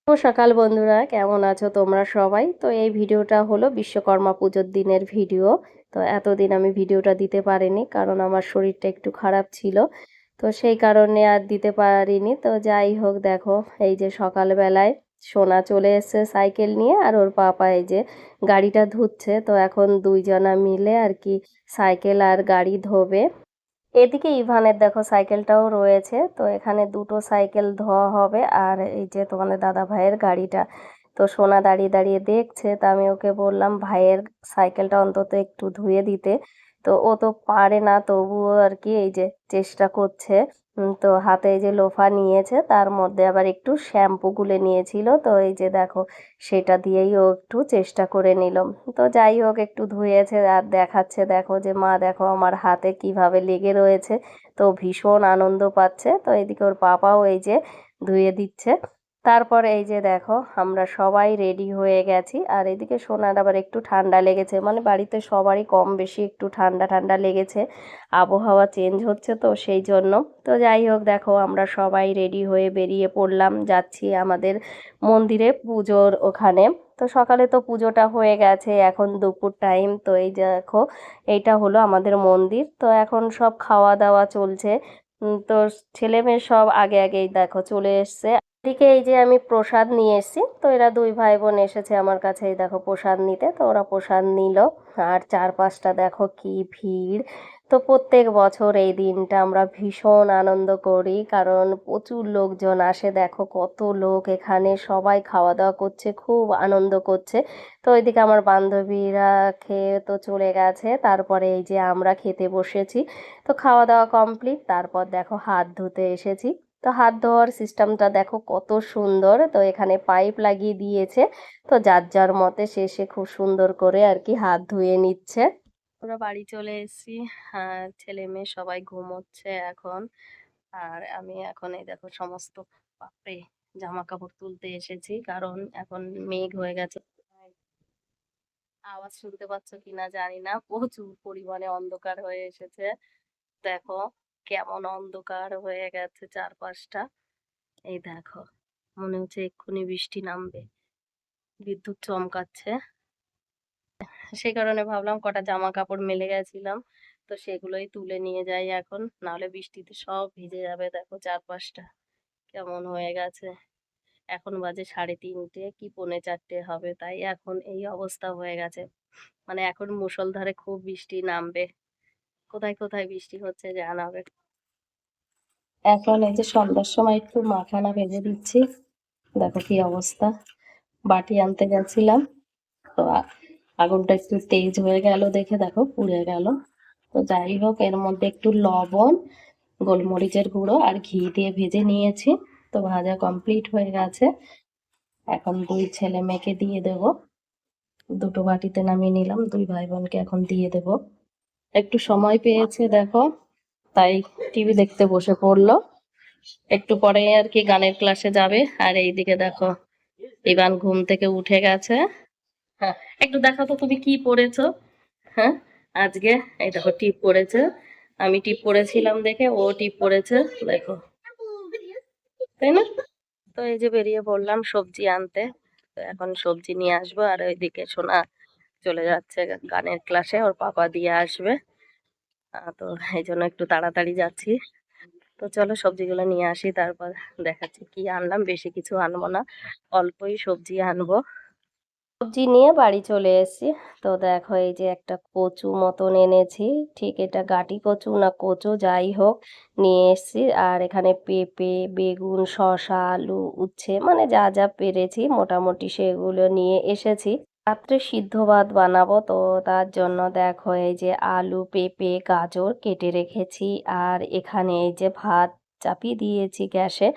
সকাল বন্ধুরা, কেমন আছো তোমরা সবাই? তো এই ভিডিওটা হলো বিশ্বকর্মা পুজোর দিনের ভিডিও। তো এতদিন আমি ভিডিওটা দিতে পারিনি কারণ আমার শরীরটা একটু খারাপ ছিল। তো সেই কারণে আর দিতে পারিনি। তো যাই হোক, দেখো এই যে সকালবেলায় সোনা চলে এসেছে সাইকেল নিয়ে, আর ওর পাপা এই যে গাড়িটা ধুচ্ছে। তো এখন দুইজনা মিলে আর কি সাইকেল আর গাড়ি ধোবে। এদিকে ইভানের দেখো সাইকেলটাও রয়েছে, তো এখানে দুটো সাইকেল ধোয়া হবে। আর এই যে তোমাদের দাদা ভাইয়ের গাড়িটা, তো সোনা দাঁড়িয়ে দাঁড়িয়ে দেখছে। তা আমি ওকে বললাম ভাইয়ের সাইকেলটা অন্তত একটু ধুয়ে দিতে। তো ও তো পারে না, তবুও আর কি এই যে চেষ্টা করছে। তো হাতে এই যে লোফা নিয়েছে, তার মধ্যে আবার একটু শ্যাম্পু গুলে নিয়েছিল। তো এই যে দেখো সেটা দিয়েই ও একটু চেষ্টা করে নিল। তো যাই হোক, একটু ধুয়েছে আর দেখাচ্ছে, দেখো যে মা দেখো আমার হাতে কিভাবে লেগে রয়েছে। তো ভীষণ আনন্দ পাচ্ছে। তো এদিকে ওর পাপাও এই যে ধুয়ে দিচ্ছে। তারপর এই যে দেখো আমরা সবাই রেডি হয়ে গেছি। আর এদিকে সোনার আবার একটু ঠান্ডা লেগেছে, মানে বাড়িতে সবারই কম বেশি একটু ঠান্ডা ঠান্ডা লেগেছে, আবহাওয়া চেঞ্জ হচ্ছে তো সেই জন্য। তো যাই হোক, দেখো আমরা সবাই রেডি হয়ে বেরিয়ে পড়লাম, যাচ্ছি আমাদের মন্দিরে পুজোর ওখানে। তো সকালে তো পুজোটা হয়ে গেছে, এখন দুপুর টাইম। তো এই দেখো এইটা হলো আমাদের মন্দির। তো এখন সব খাওয়া দাওয়া চলছে। তো ছেলে মেয়ে সব আগে আগেই দেখো চলে এসছে। এদিকে এই যে আমি প্রসাদ নিয়ে এসেছি। তো এরা দুই ভাই বোন এসেছে আমার কাছে এই দেখো প্রসাদ নিতে। তো ওরা প্রসাদ নিল। আর চারপাশটা দেখো কি ভিড়। তো প্রত্যেক বছর এই দিনটা আমরা ভীষণ আনন্দ করি, কারণ প্রচুর লোকজন আসে। দেখো কত লোক এখানে, সবাই খাওয়া দাওয়া করছে, খুব আনন্দ করছে। তো ওইদিকে আমার বান্ধবীরা খেয়ে তো চলে গেছে, তারপরে এই যে আমরা খেতে বসেছি। তো খাওয়া দাওয়া কমপ্লিট, তারপর দেখো হাত ধুতে এসেছি। তো হাত ধোয়ার সিস্টেমটা দেখো কত সুন্দর। তো এখানে পাইপ লাগিয়ে দিয়েছে। তো যার যার মতে সে খুব সুন্দর করে আর কি হাত ধুয়ে নিচ্ছে। আমরা বাড়ি চলে এসেছি। আর ছেলে মেয়ে সবাই ঘুমোচ্ছে এখন। আর আমি এখন এই দেখো সমস্ত বাপরে জামা কাপড় তুলতে এসেছি, কারণ এখন মেঘ হয়ে গেছে। আওয়াজ শুনতে পাচ্ছ কিনা জানি না, প্রচুর পরিমাণে অন্ধকার হয়ে এসেছে। দেখো কেমন অন্ধকার হয়ে গেছে চারপাশটা। এই দেখো মনে হচ্ছে এক্ষুনি বৃষ্টি নামবে, বিদ্যুৎ চমকাচ্ছে। সেই কারণে ভাবলাম কটা জামা কাপড় মেলে গেছিলাম, তো সেগুলোই তুলে নিয়ে যাই এখন, নাহলে বৃষ্টিতে সব ভিজে যাবে। দেখো চারপাশটা কেমন হয়ে গেছে। এখন বাজে 3:30 কি 3:45 হবে, তাই এখন এই অবস্থা হয়ে গেছে। মানে এখন মুষলধারে খুব বৃষ্টি নামবে। কোথায় কোথায় বৃষ্টি হচ্ছে জানাবে। এখন এই যে সন্ধ্যার সময় একটু মাখানা ভেজে দিচ্ছি। দেখো কি অবস্থা। বাটি আনতে গেছিলাম, তো আগুনটা একটু তেজ হয়ে গেল দেখে দেখো পুড়ে গেল। তো যাই হোক, এর মধ্যে একটু লবণ, গোলমরিচের গুঁড়ো আর ঘি দিয়ে ভেজে নিয়েছি। তো ভাজা কমপ্লিট হয়ে গেছে। এখন দুই ছেলে মেয়েকে দিয়ে দেব। দুটো বাটিতে নামিয়ে নিলাম, দুই ভাই বোনকে এখন দিয়ে দেব। একটু সময় পেয়েছে দেখো, তাই টিভি দেখতে বসে পড়লো। একটু পরে আর কি গানের ক্লাসে যাবে। আর এইদিকে দেখো ইবান ঘুম থেকে উঠে গেছে। হ্যাঁ, একটু দেখো তো তুমি কি পড়েছো। হ্যাঁ, আজকে এই দেখো টিপ পড়েছে। আমি টিপ পড়েছিলাম দেখে ও টিপ পড়েছে, দেখো, তাই না? তো এই যে বেরিয়ে পড়লাম সবজি আনতে। তো এখন সবজি নিয়ে আসবো। আর ওইদিকে সোনা চলে যাচ্ছে গানের ক্লাসে, ওর পাপা দিয়ে আসবে। তো এই জন্য একটু তাড়াতাড়ি যাচ্ছি। তো চলো সবজিগুলো নিয়ে আসি, তারপর দেখাচ্ছি কি আনলাম। বেশি কিছু আনবো না, অল্পই সবজি আনবো। সবজি নিয়ে বাড়ি চলে এসেছি। তো দেখো এই যে একটা কচু মতন এনেছি, ঠিক এটা গাটি কচু না কচু যাই হোক, নিয়ে এসেছি। আর এখানে পেঁপে, বেগুন, শসা, আলু, উচ্ছে, মানে যা যা পেরেছি মোটামুটি সেগুলো নিয়ে এসেছি। রাত্রে সিদ্ধ ভাত বানাবো, তো তার জন্য দেখো এই যে আলু, পেঁপে, গাজর কেটে রেখেছি। আর এখানে এই যে ভাত চাপিয়ে দিয়েছি গ্যাসে।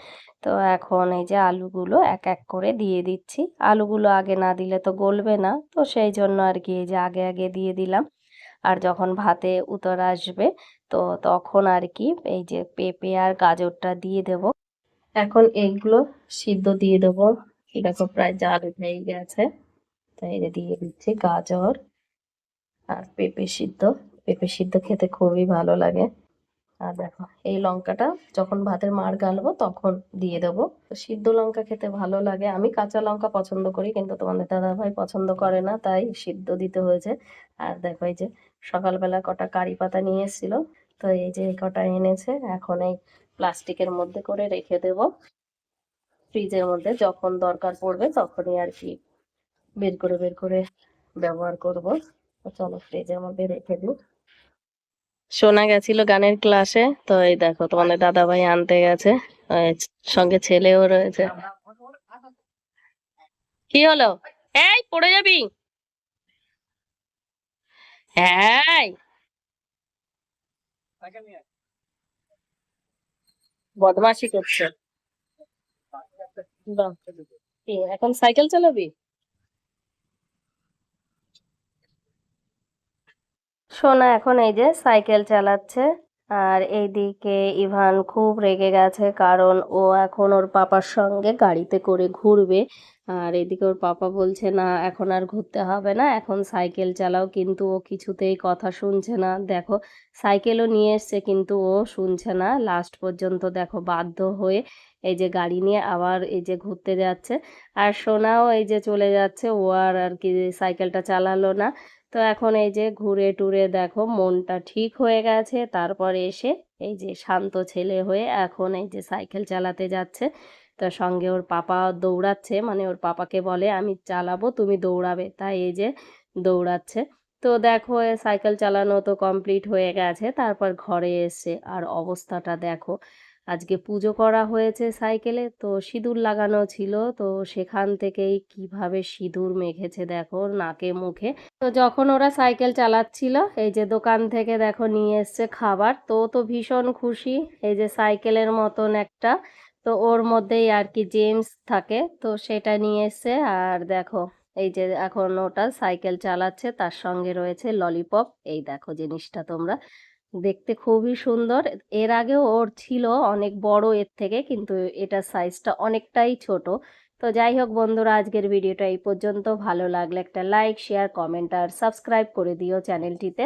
তো এখন এই যে আলুগুলো এক এক করে দিয়ে দিচ্ছি। আলুগুলো আগে না দিলে তো গলবে না, তো সেই জন্য আর কি এই যে আগে আগে দিয়ে দিলাম। আর যখন ভাতে উতর আসবে, তো তখন আর কি এই যে পেঁপে আর গাজরটা দিয়ে দেব। এখন এইগুলো সিদ্ধ দিয়ে দেবো। দেখো প্রায় জাল উঠেই গেছে। তাই এই যে দিয়ে দিচ্ছি গাজর আর পেঁপে সিদ্ধ। পেঁপে সিদ্ধ খেতে খুবই ভালো লাগে। আর দেখো এই লঙ্কাটা যখন ভাতের মাড় গালবো তখন দিয়ে দেবো। তো সিদ্ধ লঙ্কা খেতে ভালো লাগে, আমি কাঁচা লঙ্কা পছন্দ করি, কিন্তু তোমাদের দাদা ভাই পছন্দ করে না, তাই সিদ্ধ দিতে হয়েছে। আর দেখো এই যে সকালবেলা কটা কারি পাতা নিয়ে এসেছিল, তো এই যে এই কটা এনেছে, এখন এই প্লাস্টিকের মধ্যে করে রেখে দেব ফ্রিজের মধ্যে, যখন দরকার পড়বে তখনই আর কি বের করে ব্যবহার করব। তো চলো ফ্রিজের মধ্যে রেখে দিই। শোনা গেছিল গানের ক্লাসে, তো এই দেখো তোমাদের দাদা ভাই আনতে গেছে, এই সঙ্গে ছেলেও রয়েছে। কি হলো? এই পড়ে যাবি। হ্যাঁ, বদমাশি করছে। বাহ, কি এখন সাইকেল চালাবি? সোনা এখন এই যে সাইকেল চালাচ্ছে, আর এইদিকে ইভান খুব রেগে গেছে, কারণ ও এখন ওর পাপার সঙ্গে গাড়িতে করে ঘুরবে। আর এদিকে ওর পাপা বলছে না এখন আর ঘুরতে হবে না, এখন সাইকেল চালাও, কিন্তু ও কিছুতেই কথা শুনছে না। দেখো সাইকেলও নিয়ে এসছে কিন্তু ও শুনছে না, লাস্ট পর্যন্ত দেখো বাধ্য হয়ে এই যে গাড়ি নিয়ে আবার এই যে ঘুরতে যাচ্ছে। আর সোনাও এই যে চলে যাচ্ছে, ও আর আর কি সাইকেলটা চালালো না। তো এখন এই যে ঘুরে টুরে দেখো মনটা ঠিক হয়ে গেছে, তারপরে এসে এই যে শান্ত ছেলে হয়ে এখন এই যে সাইকেল চালাতে যাচ্ছে। তো সঙ্গে ওর পাপা দৌড়াচ্ছে, মানে ওর পাপাকে বলে আমি চালাবো তুমি দৌড়াবে, তাই এই যে দৌড়াচ্ছে। তো দেখো এ সাইকেল চালানো তো কমপ্লিট হয়ে গেছে, তারপর ঘরে এসে আর অবস্থাটা দেখো। আজকে পুজো করা হয়েছে সাইকেলে, তো সিঁদুর লাগানো ছিল, তো সেখান থেকেই কিভাবে সিঁদুর মেখেছে দেখো নাকে মুখে। তো যখন ওরা সাইকেল চালাচ্ছিল এই যে দোকান থেকে দেখো নিয়ে এসছে খাবার, তো ও তো ভীষণ খুশি। এই যে সাইকেলের মতন একটা, তো ওর মধ্যেই আর কি জেমস থাকে, তো সেটা নিয়ে এসছে। আর দেখো এই যে এখন ওটা সাইকেল চালাচ্ছে, তার সঙ্গে রয়েছে ললিপপ, এই দেখো জিনিসটা তোমরা, দেখতে খুবই সুন্দর। এর আগেও ওর ছিল অনেক বড় এর থেকে, কিন্তু এটার সাইজটা অনেকটাই ছোট। তো যাই হোক বন্ধুরা, আজকের ভিডিওটা এই পর্যন্ত। ভালো লাগলে একটা লাইক শেয়ার কমেন্ট আর সাবস্ক্রাইব করে দিও চ্যানেলটিতে।